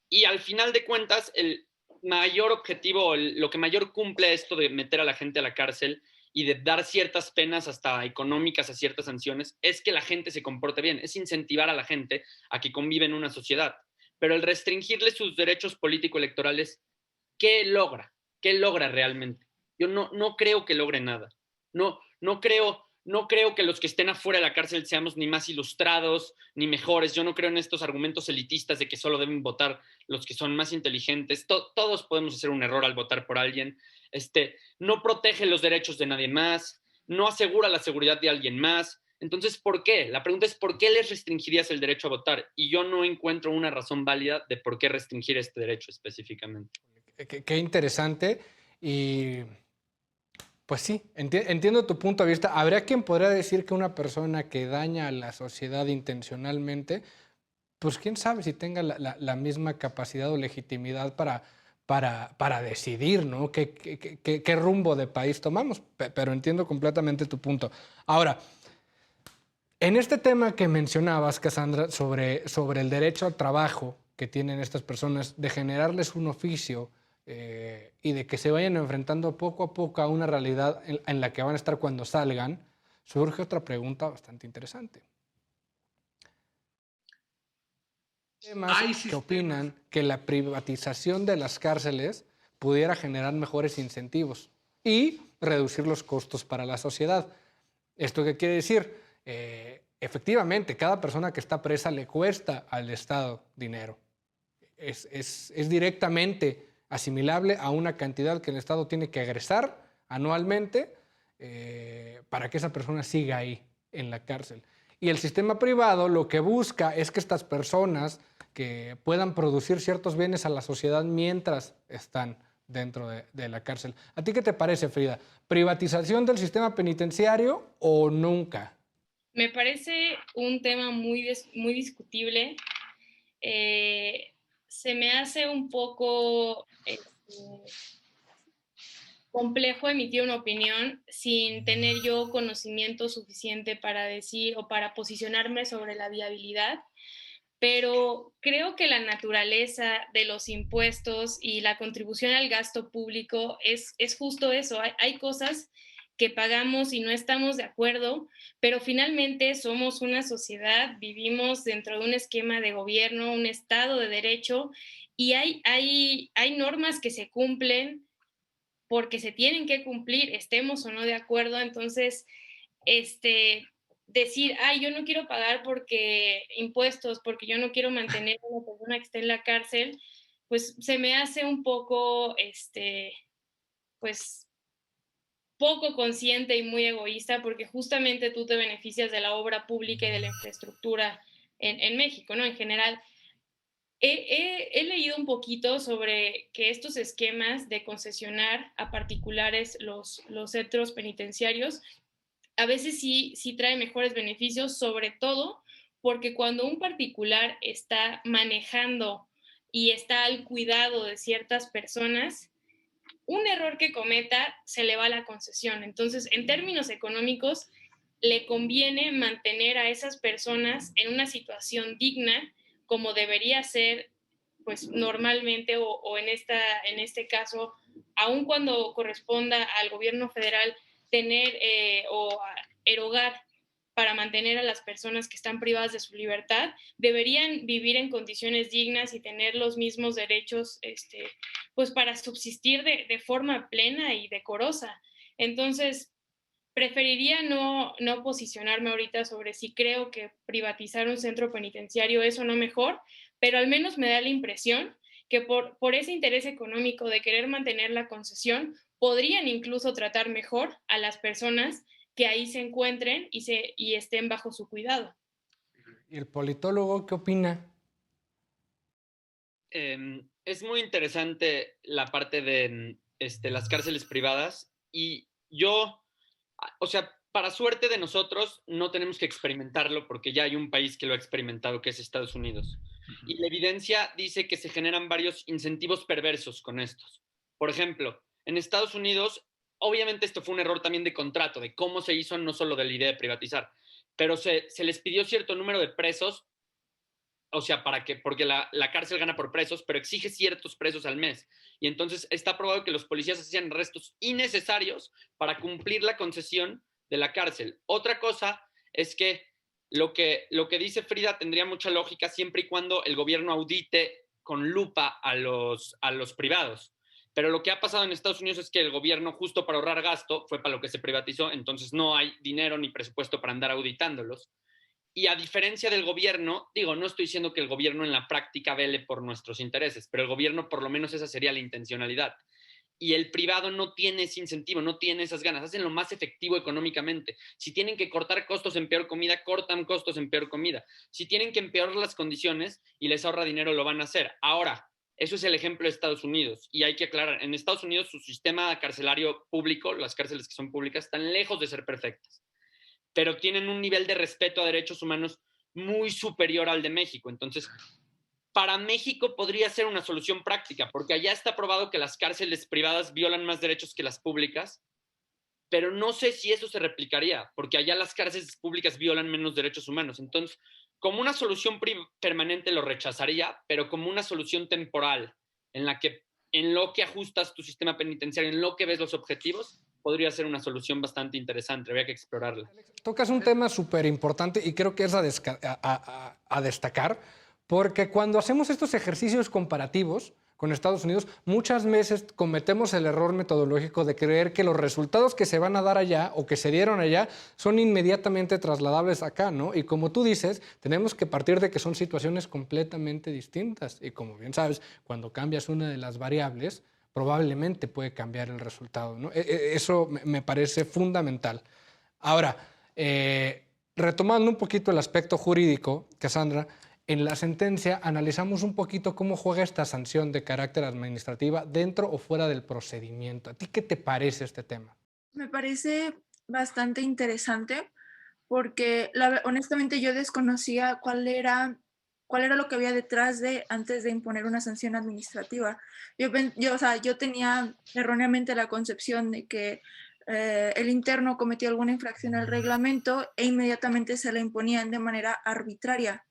[SPEAKER 3] Y al final de cuentas, el mayor objetivo, lo que mayor cumple esto de meter a la gente a la cárcel y de dar ciertas penas hasta económicas a ciertas sanciones, es que la gente se comporte bien, es incentivar a la gente a que convive en una sociedad. Pero el restringirle sus derechos político-electorales, ¿qué logra? ¿Qué logra realmente? Yo no creo que logre nada. No creo que los que estén afuera de la cárcel seamos ni más ilustrados ni mejores. Yo no creo en estos argumentos elitistas de que solo deben votar los que son más inteligentes. Todos podemos hacer un error al votar por alguien. No protege los derechos de nadie más, no asegura la seguridad de alguien más. Entonces, ¿por qué? La pregunta es, ¿por qué les restringirías el derecho a votar? Y yo no encuentro una razón válida de por qué restringir este derecho específicamente.
[SPEAKER 1] Qué interesante. Y pues sí, entiendo tu punto de vista. Habría quien podría decir que una persona que daña a la sociedad intencionalmente, pues quién sabe si tenga la misma capacidad o legitimidad para decidir, ¿no? ¿Qué rumbo de país tomamos? Pero entiendo completamente tu punto. Ahora, en este tema que mencionabas, Cassandra, sobre el derecho al trabajo que tienen estas personas, de generarles un oficio y de que se vayan enfrentando poco a poco a una realidad en la que van a estar cuando salgan, surge otra pregunta bastante interesante. ¿Qué opinan que la privatización de las cárceles pudiera generar mejores incentivos y reducir los costos para la sociedad? ¿Esto qué quiere decir? Efectivamente, cada persona que está presa le cuesta al Estado dinero. Es directamente asimilable a una cantidad que el Estado tiene que egresar anualmente para que esa persona siga ahí en la cárcel. Y el sistema privado lo que busca es que estas personas que puedan producir ciertos bienes a la sociedad mientras están dentro de la cárcel. ¿A ti qué te parece, Frida? ¿Privatización del sistema penitenciario o nunca?
[SPEAKER 4] Me parece un tema muy discutible. Se me hace un poco complejo emitir una opinión sin tener yo conocimiento suficiente para decir o para posicionarme sobre la viabilidad, pero creo que la naturaleza de los impuestos y la contribución al gasto público es justo eso. Hay cosas que pagamos y no estamos de acuerdo, pero finalmente somos una sociedad, vivimos dentro de un esquema de gobierno, un Estado de derecho, y hay normas que se cumplen porque se tienen que cumplir, estemos o no de acuerdo. Entonces, decir, ay, yo no quiero pagar porque impuestos, porque yo no quiero mantener a una persona que esté en la cárcel, pues se me hace un poco, pues poco consciente y muy egoísta, porque justamente tú te beneficias de la obra pública y de la infraestructura en México, ¿no? En general. He leído un poquito sobre que estos esquemas de concesionar a particulares los centros penitenciarios a veces sí trae mejores beneficios, sobre todo porque cuando un particular está manejando y está al cuidado de ciertas personas, un error que cometa se le va a la concesión. Entonces, en términos económicos, le conviene mantener a esas personas en una situación digna, como debería ser, pues normalmente, o en este caso, aun cuando corresponda al gobierno federal tener o erogar para mantener a las personas que están privadas de su libertad, deberían vivir en condiciones dignas y tener los mismos derechos, pues para subsistir de forma plena y decorosa. Entonces, preferiría no posicionarme ahorita sobre si creo que privatizar un centro penitenciario es o no mejor, pero al menos me da la impresión que por ese interés económico de querer mantener la concesión, podrían incluso tratar mejor a las personas que ahí se encuentren y estén bajo su cuidado.
[SPEAKER 1] ¿Y el politólogo qué opina?
[SPEAKER 3] Es muy interesante la parte de las cárceles privadas y yo, o sea, para suerte de nosotros, no tenemos que experimentarlo porque ya hay un país que lo ha experimentado, que es Estados Unidos. Y la evidencia dice que se generan varios incentivos perversos con estos. Por ejemplo, en Estados Unidos, obviamente esto fue un error también de contrato, de cómo se hizo, no solo de la idea de privatizar, pero se les pidió cierto número de presos, o sea, porque la cárcel gana por presos, pero exige ciertos presos al mes. Y entonces está probado que los policías hacían arrestos innecesarios para cumplir la concesión de la cárcel. Otra cosa es que lo que dice Frida tendría mucha lógica siempre y cuando el gobierno audite con lupa a los privados. Pero lo que ha pasado en Estados Unidos es que el gobierno, justo para ahorrar gasto, fue para lo que se privatizó, entonces no hay dinero ni presupuesto para andar auditándolos. Y a diferencia del gobierno, digo, no estoy diciendo que el gobierno en la práctica vele por nuestros intereses, pero el gobierno por lo menos esa sería la intencionalidad. Y el privado no tiene ese incentivo, no tiene esas ganas, hacen lo más efectivo económicamente. Si tienen que cortar costos en peor comida, cortan costos en peor comida. Si tienen que empeorar las condiciones y les ahorra dinero, lo van a hacer. Ahora, eso es el ejemplo de Estados Unidos. Y hay que aclarar, en Estados Unidos su sistema carcelario público, las cárceles que son públicas, están lejos de ser perfectas, pero tienen un nivel de respeto a derechos humanos muy superior al de México. Entonces, para México podría ser una solución práctica, porque allá está probado que las cárceles privadas violan más derechos que las públicas, pero no sé si eso se replicaría, porque allá las cárceles públicas violan menos derechos humanos. Entonces, como una solución permanente lo rechazaría, pero como una solución temporal, en lo que ajustas tu sistema penitenciario, en lo que ves los objetivos, podría ser una solución bastante interesante, habría que explorarla.
[SPEAKER 1] Tocas un tema súper importante y creo que es a destacar, porque cuando hacemos estos ejercicios comparativos con Estados Unidos, muchas veces cometemos el error metodológico de creer que los resultados que se van a dar allá o que se dieron allá son inmediatamente trasladables acá, ¿no? Y como tú dices, tenemos que partir de que son situaciones completamente distintas. Y como bien sabes, cuando cambias una de las variables, probablemente puede cambiar el resultado, ¿no? Eso me parece fundamental. Ahora, retomando un poquito el aspecto jurídico, Cassandra, en la sentencia analizamos un poquito cómo juega esta sanción de carácter administrativa dentro o fuera del procedimiento. ¿A ti qué te parece este tema?
[SPEAKER 2] Me parece bastante interesante porque honestamente yo desconocía cuál era lo que había detrás de antes de imponer una sanción administrativa. O sea, yo tenía erróneamente la concepción de que el interno cometió alguna infracción al reglamento e inmediatamente se le imponían de manera arbitraria.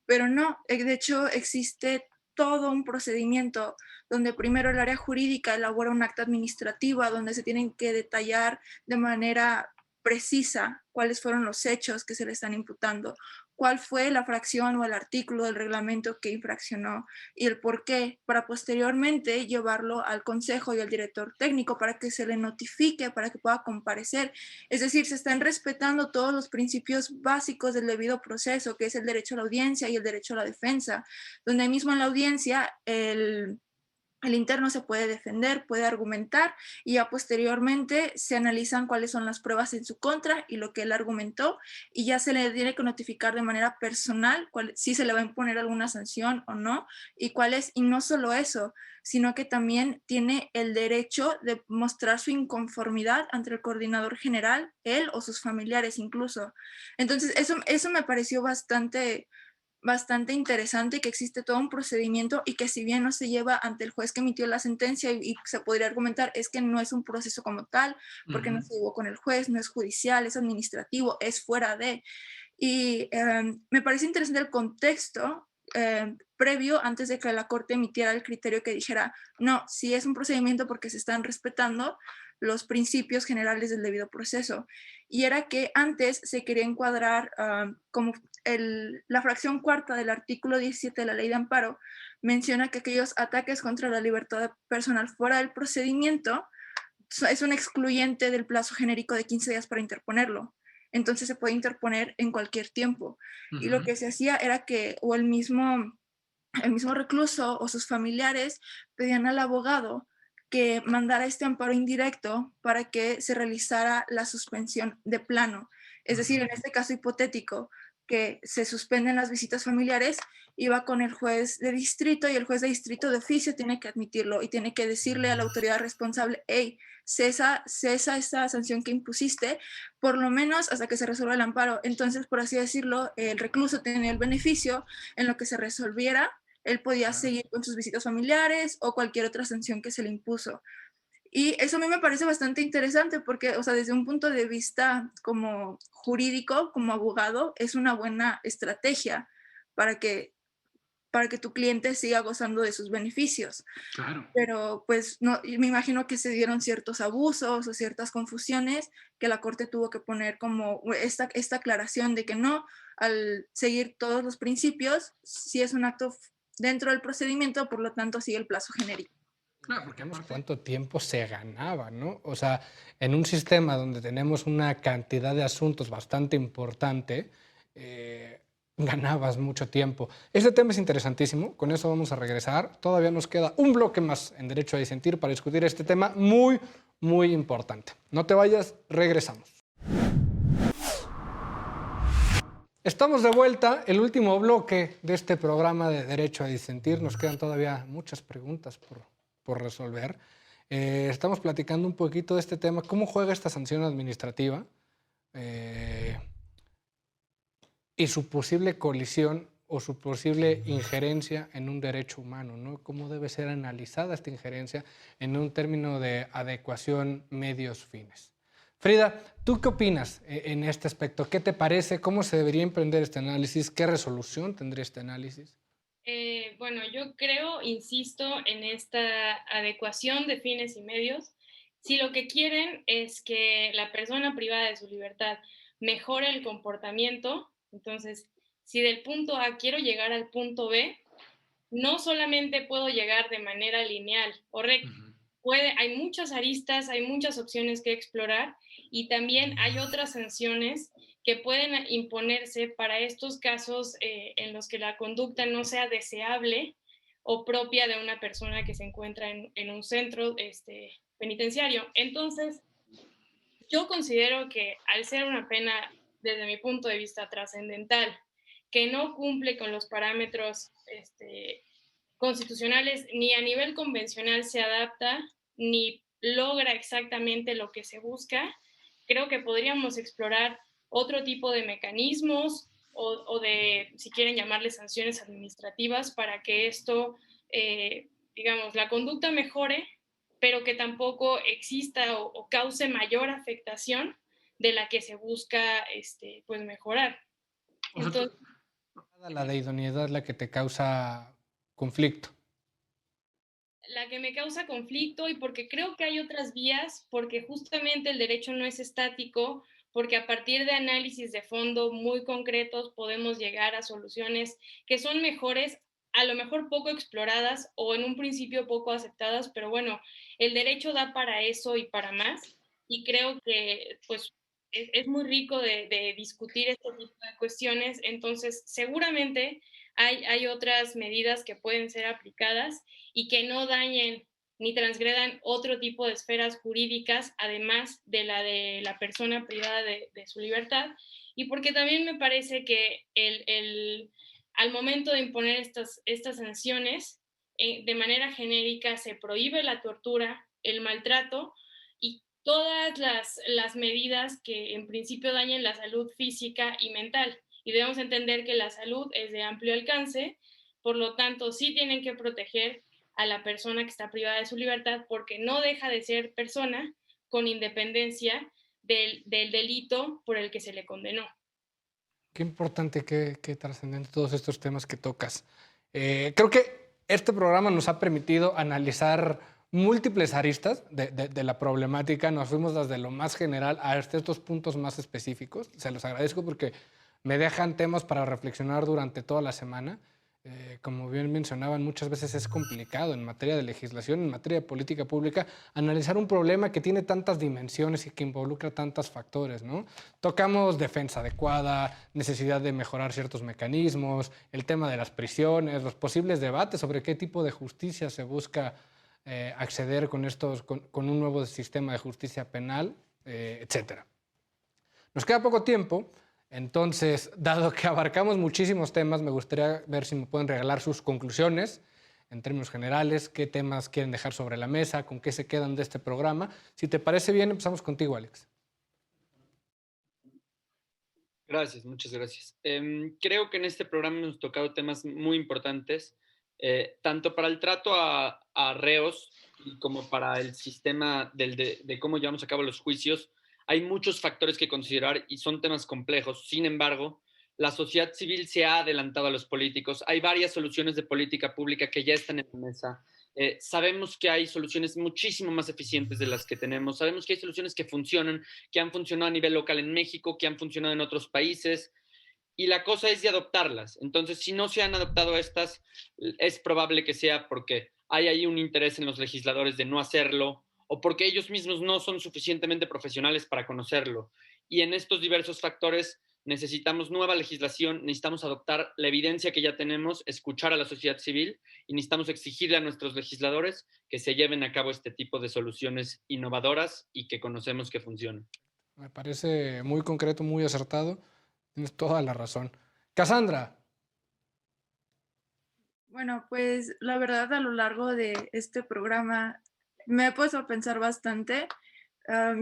[SPEAKER 2] Pero no, de hecho existe todo un procedimiento donde primero el área jurídica elabora un acta administrativa donde se tienen que detallar de manera precisa cuáles fueron los hechos que se le están imputando, cuál fue la fracción o el artículo del reglamento que infraccionó y el por qué, para posteriormente llevarlo al consejo y al director técnico para que se le notifique, para que pueda comparecer. Es decir, se están respetando todos los principios básicos del debido proceso, que es el derecho a la audiencia y el derecho a la defensa, donde mismo en la audiencia el interno se puede defender, puede argumentar y ya posteriormente se analizan cuáles son las pruebas en su contra y lo que él argumentó y ya se le tiene que notificar de manera personal si se le va a imponer alguna sanción o no y cuál es, y no solo eso, sino que también tiene el derecho de mostrar su inconformidad ante el coordinador general, él o sus familiares incluso. Entonces eso me pareció bastante interesante, que existe todo un procedimiento y que si bien no se lleva ante el juez que emitió la sentencia y se podría argumentar es que no es un proceso como tal, porque no se llevó con el juez, no es judicial, es administrativo, es fuera de. Y me parece interesante el contexto previo antes de que la Corte emitiera el criterio que dijera, no, si es un procedimiento porque se están respetando los principios generales del debido proceso. Y era que antes se quería encuadrar como la fracción cuarta del artículo 17 de la Ley de Amparo menciona que aquellos ataques contra la libertad personal fuera del procedimiento es un excluyente del plazo genérico de 15 días para interponerlo. Entonces se puede interponer en cualquier tiempo. Y lo que se hacía era que, o el mismo el mismo recluso o sus familiares pedían al abogado que mandara este amparo indirecto para que se realizara la suspensión de plano. Es decir, en este caso hipotético, que se suspenden las visitas familiares, iba con el juez de distrito y el juez de distrito de oficio tiene que admitirlo y tiene que decirle a la autoridad responsable, hey, cesa esta sanción que impusiste, por lo menos hasta que se resuelva el amparo. Entonces, por así decirlo, el recluso tenía el beneficio en lo que se resolviera. Él podía seguir con sus visitas familiares o cualquier otra sanción que se le impuso. Y eso a mí me parece bastante interesante porque, o sea, desde un punto de vista como jurídico, como abogado, es una buena estrategia para que, para que tu cliente siga gozando de sus beneficios.
[SPEAKER 5] Claro.
[SPEAKER 2] Pero pues no, me imagino que se dieron ciertos abusos o ciertas confusiones que la Corte tuvo que poner como esta aclaración de que no, al seguir todos los principios, si es un acto dentro del procedimiento, por lo tanto sigue el plazo genérico.
[SPEAKER 5] Claro, porque
[SPEAKER 1] Vemos cuánto tiempo se ganaba, ¿no? O sea, en un sistema donde tenemos una cantidad de asuntos bastante importante, ganabas mucho tiempo. Este tema es interesantísimo, con eso vamos a regresar. Todavía nos queda un bloque más en Derecho a Disentir para discutir este tema muy, muy importante. No te vayas, regresamos. Estamos de vuelta, el último bloque de este programa de Derecho a Disentir. Nos quedan todavía muchas preguntas por resolver. Estamos platicando un poquito de este tema, cómo juega esta sanción administrativa y su posible colisión o su posible injerencia en un derecho humano, ¿no? Cómo debe ser analizada esta injerencia en un término de adecuación medios-fines. Frida, ¿tú qué opinas en este aspecto? ¿Qué te parece? ¿Cómo se debería emprender este análisis? ¿Qué resolución tendría este análisis?
[SPEAKER 4] Bueno, yo creo, insisto, en esta adecuación de fines y medios. Si lo que quieren es que la persona privada de su libertad mejore el comportamiento, entonces, si del punto A quiero llegar al punto B, no solamente puedo llegar de manera lineal o recta. Hay muchas aristas, hay muchas opciones que explorar y también hay otras sanciones que pueden imponerse para estos casos en los que la conducta no sea deseable o propia de una persona que se encuentra en un centro penitenciario. Entonces, yo considero que al ser una pena, desde mi punto de vista, trascendental, que no cumple con los parámetros constitucionales, ni a nivel convencional se adapta, ni logra exactamente lo que se busca, creo que podríamos explorar otro tipo de mecanismos o de, si quieren llamarle sanciones administrativas, para que esto, digamos, la conducta mejore, pero que tampoco exista o cause mayor afectación de la que se busca pues mejorar. Entonces,
[SPEAKER 1] la de idoneidad es la que te causa conflicto.
[SPEAKER 4] La que me causa conflicto, y porque creo que hay otras vías, porque justamente el derecho no es estático, porque a partir de análisis de fondo muy concretos podemos llegar a soluciones que son mejores, a lo mejor poco exploradas o en un principio poco aceptadas, pero bueno, el derecho da para eso y para más, y creo que pues es muy rico de discutir este tipo de cuestiones. Entonces seguramente hay otras medidas que pueden ser aplicadas y que no dañen ni transgredan otro tipo de esferas jurídicas, además de la persona privada de su libertad. Y porque también me parece que al momento de imponer estas sanciones, de manera genérica se prohíbe la tortura, el maltrato y todas las medidas que en principio dañen la salud física y mental. Y debemos entender que la salud es de amplio alcance, por lo tanto sí tienen que proteger a la persona que está privada de su libertad, porque no deja de ser persona con independencia del delito por el que se le condenó.
[SPEAKER 1] Qué importante, qué trascendente todos estos temas que tocas. Creo que este programa nos ha permitido analizar múltiples aristas de la problemática. Nos fuimos desde lo más general a estos puntos más específicos. Se los agradezco porque me dejan temas para reflexionar durante toda la semana. Como bien mencionaban, muchas veces es complicado en materia de legislación, en materia de política pública, analizar un problema que tiene tantas dimensiones y que involucra tantos factores, ¿no? Tocamos defensa adecuada, necesidad de mejorar ciertos mecanismos, el tema de las prisiones, los posibles debates sobre qué tipo de justicia se busca acceder con un nuevo sistema de justicia penal, etcétera. Nos queda poco tiempo. Entonces, dado que abarcamos muchísimos temas, me gustaría ver si me pueden regalar sus conclusiones en términos generales, qué temas quieren dejar sobre la mesa, con qué se quedan de este programa. Si te parece bien, empezamos contigo, Alex.
[SPEAKER 3] Gracias, muchas gracias. Creo que en este programa hemos tocado temas muy importantes, tanto para el trato a reos como para el sistema de cómo llevamos a cabo los juicios. Hay muchos factores que considerar y son temas complejos. Sin embargo, la sociedad civil se ha adelantado a los políticos. Hay varias soluciones de política pública que ya están en la mesa. Sabemos que hay soluciones muchísimo más eficientes de las que tenemos. Sabemos que hay soluciones que funcionan, que han funcionado a nivel local en México, que han funcionado en otros países. Y la cosa es de adoptarlas. Entonces, si no se han adoptado estas, es probable que sea porque hay ahí un interés en los legisladores de no hacerlo o porque ellos mismos no son suficientemente profesionales para conocerlo. Y en estos diversos factores necesitamos nueva legislación, necesitamos adoptar la evidencia que ya tenemos, escuchar a la sociedad civil y necesitamos exigirle a nuestros legisladores que se lleven a cabo este tipo de soluciones innovadoras y que conocemos que funcionan.
[SPEAKER 1] Me parece muy concreto, muy acertado. Tienes toda la razón. Cassandra.
[SPEAKER 2] Bueno, pues la verdad a lo largo de este programa me he puesto a pensar bastante.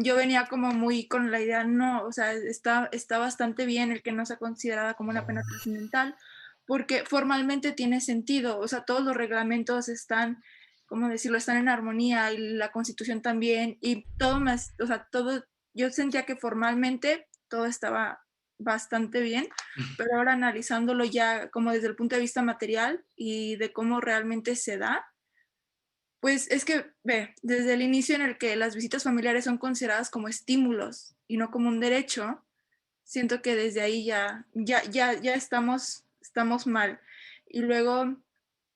[SPEAKER 2] Yo venía como muy con la idea, no, o sea, está bastante bien el que no sea considerada como una pena trascendental, porque formalmente tiene sentido, o sea, todos los reglamentos están, como decirlo, están en armonía y la Constitución también, y todo más, o sea, todo, yo sentía que formalmente todo estaba bastante bien, pero ahora analizándolo ya como desde el punto de vista material y de cómo realmente se da, pues es que, ve, desde el inicio en el que las visitas familiares son consideradas como estímulos y no como un derecho, siento que desde ahí ya estamos mal. Y luego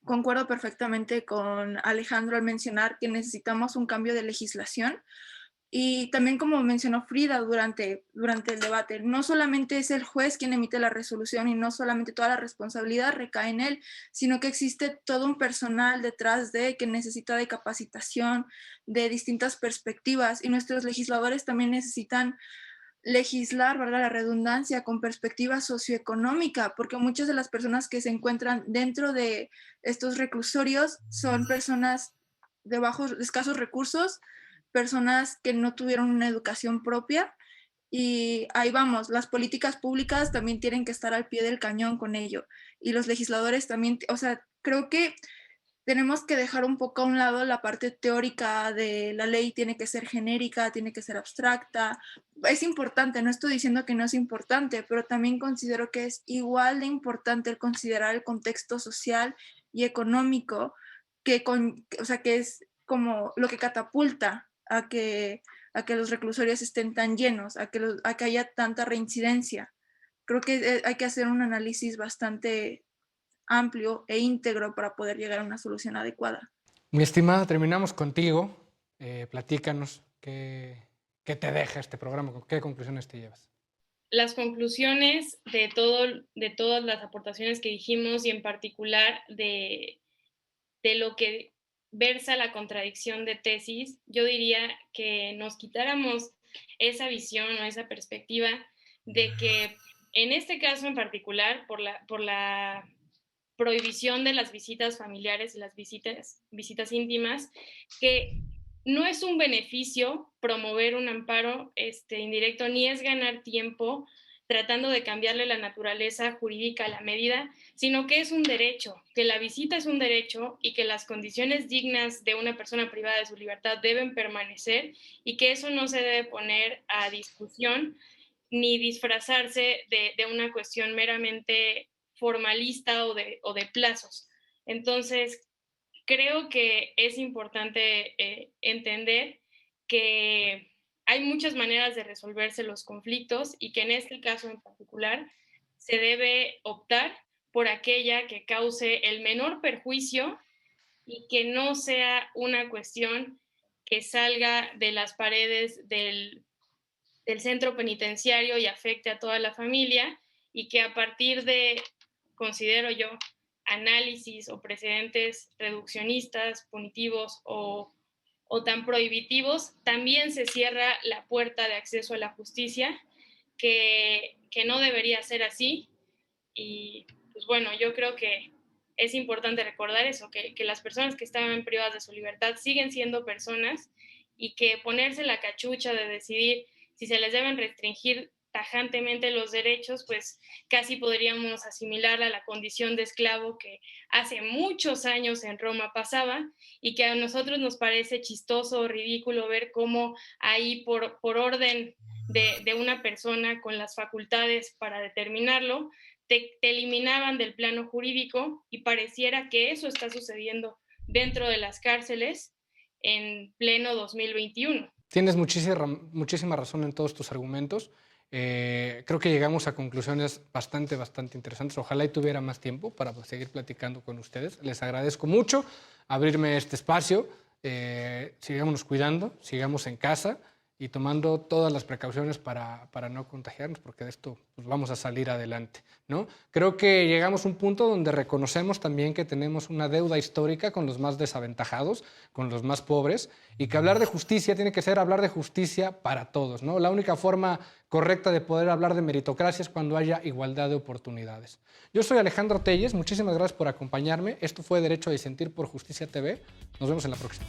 [SPEAKER 2] concuerdo perfectamente con Alejandro al mencionar que necesitamos un cambio de legislación y también como mencionó Frida durante el debate, no solamente es el juez quien emite la resolución y no solamente toda la responsabilidad recae en él, sino que existe todo un personal detrás de que necesita de capacitación, de distintas perspectivas y nuestros legisladores también necesitan legislar, valga la redundancia, con perspectiva socioeconómica, porque muchas de las personas que se encuentran dentro de estos reclusorios son personas de bajos, escasos recursos, personas que no tuvieron una educación propia y ahí vamos, las políticas públicas también tienen que estar al pie del cañón con ello y los legisladores también, o sea, creo que tenemos que dejar un poco a un lado la parte teórica de la ley, tiene que ser genérica, tiene que ser abstracta. Es importante, no estoy diciendo que no es importante, pero también considero que es igual de importante el considerar el contexto social y económico, o sea, que es como lo que catapulta a que los reclusorios estén tan llenos, a que haya tanta reincidencia. Creo que hay que hacer un análisis bastante amplio e íntegro para poder llegar a una solución adecuada.
[SPEAKER 1] Mi estimada, terminamos contigo. Platícanos qué te deja este programa, qué conclusiones te llevas.
[SPEAKER 4] Las conclusiones de todas las aportaciones que dijimos y en particular de lo que versa la contradicción de tesis, yo diría que nos quitáramos esa visión o esa perspectiva de que en este caso en particular, por la prohibición de las visitas familiares y las visitas íntimas, que no es un beneficio promover un amparo indirecto, ni es ganar tiempo tratando de cambiarle la naturaleza jurídica a la medida, sino que es un derecho, que la visita es un derecho y que las condiciones dignas de una persona privada de su libertad deben permanecer y que eso no se debe poner a discusión ni disfrazarse de una cuestión meramente formalista o de plazos. Entonces, creo que es importante entender que hay muchas maneras de resolverse los conflictos y que en este caso en particular se debe optar por aquella que cause el menor perjuicio y que no sea una cuestión que salga de las paredes del centro penitenciario y afecte a toda la familia, y que a partir de, considero yo, análisis o precedentes reduccionistas, punitivos o tan prohibitivos, también se cierra la puerta de acceso a la justicia, que no debería ser así. Y pues bueno, yo creo que es importante recordar eso, que las personas que estaban privadas de su libertad siguen siendo personas, y que ponerse la cachucha de decidir si se les deben restringir tajantemente los derechos, pues casi podríamos asimilar a la condición de esclavo que hace muchos años en Roma pasaba, y que a nosotros nos parece chistoso o ridículo ver cómo ahí por orden de una persona con las facultades para determinarlo, te eliminaban del plano jurídico, y pareciera que eso está sucediendo dentro de las cárceles en pleno 2021.
[SPEAKER 1] Tienes muchísima razón en todos tus argumentos. Creo que llegamos a conclusiones bastante interesantes. Ojalá y tuviera más tiempo para seguir platicando con ustedes. Les agradezco mucho abrirme este espacio. Sigámonos cuidando, sigamos en casa y tomando todas las precauciones para no contagiarnos, porque de esto pues, vamos a salir adelante, ¿no? Creo que llegamos a un punto donde reconocemos también que tenemos una deuda histórica con los más desaventajados, con los más pobres, y que hablar de justicia tiene que ser hablar de justicia para todos, ¿no? La única forma correcta de poder hablar de meritocracia es cuando haya igualdad de oportunidades. Yo soy Alejandro Telles, muchísimas gracias por acompañarme. Esto fue Derecho a Disentir por Justicia TV. Nos vemos en la próxima.